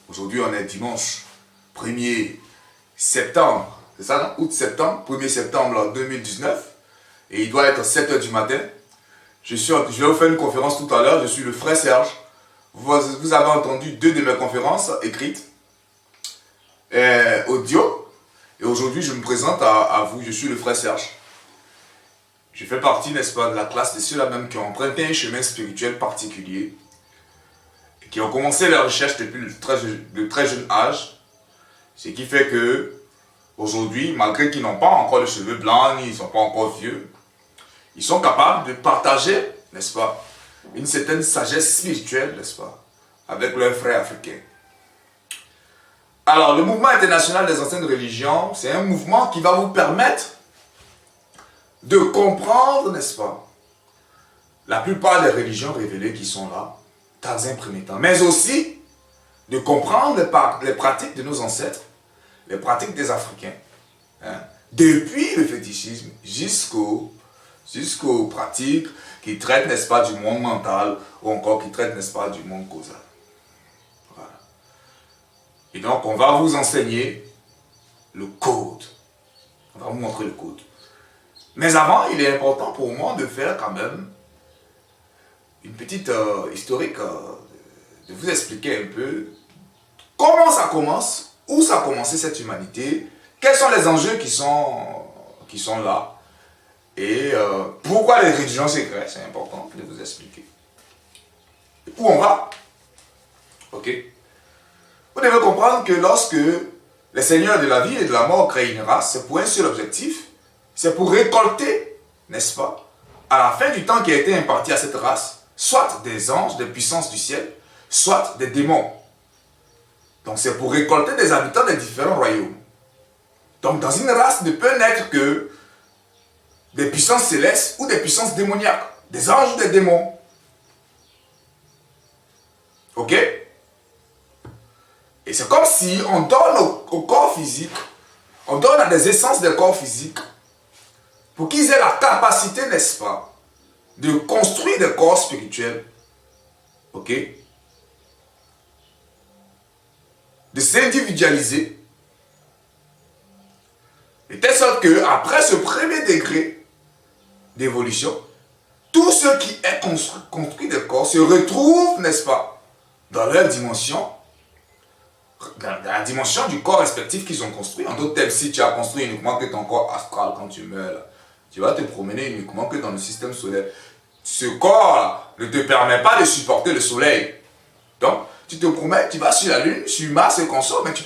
Aujourd'hui, on est dimanche 1er septembre, c'est ça, non? Août-septembre, 1er septembre 2019, et il doit être 7 h du matin. Je vais vous faire une conférence tout à l'heure, je suis le frère Serge. Vous avez entendu 2 de mes conférences écrites, audio, et aujourd'hui je me présente à vous, je suis le frère Serge. Je fais partie, n'est-ce pas, de la classe de ceux-là même qui ont emprunté un chemin spirituel particulier, et qui ont commencé leur recherche depuis le très jeune âge, ce qui fait que, aujourd'hui, malgré qu'ils n'ont pas encore les cheveux blancs, ils ne sont pas encore vieux, ils sont capables de partager, n'est-ce pas, une certaine sagesse spirituelle, n'est-ce pas, avec leurs frères africains. Alors, le mouvement international des anciennes religions, c'est un mouvement qui va vous permettre de comprendre, n'est-ce pas, la plupart des religions révélées qui sont là, dans un premier temps, mais aussi de comprendre les pratiques de nos ancêtres, les pratiques des Africains, hein, depuis le fétichisme jusqu'aux pratiques qui traitent, n'est-ce pas, du monde mental, ou encore qui traitent, n'est-ce pas, du monde causal. Voilà. Et donc, on va vous enseigner le code. On va vous montrer le code. Mais avant, il est important pour moi de faire quand même une petite historique, de vous expliquer un peu comment ça commence, où ça a commencé cette humanité, quels sont les enjeux qui sont là, et pourquoi les religions secrètes, c'est important de vous expliquer. Et où on va? Ok. Vous devez comprendre que lorsque les seigneurs de la vie et de la mort créent une race, c'est pour un seul objectif, c'est pour récolter, n'est-ce pas, à la fin du temps qui a été imparti à cette race, soit des anges, des puissances du ciel, soit des démons. Donc c'est pour récolter des habitants des différents royaumes. Donc dans une race ne peut naître que des puissances célestes ou des puissances démoniaques, des anges ou des démons. Ok? Et c'est comme si on donne au corps physique, on donne à des essences des corps physiques, pour qu'ils aient la capacité, n'est-ce pas, de construire des corps spirituels, ok, de s'individualiser, de telle sorte qu'après ce premier degré d'évolution, tout ce qui est construit des corps se retrouve, n'est-ce pas, dans leur dimension, dans la dimension du corps respectif qu'ils ont construit. En d'autres termes, si tu as construit uniquement que ton corps astral quand tu meurs, là, tu vas te promener uniquement que dans le système solaire. Ce corps ne te permet pas de supporter le soleil. Donc, tu te promènes, tu vas sur la Lune, sur Mars et consort, mais tu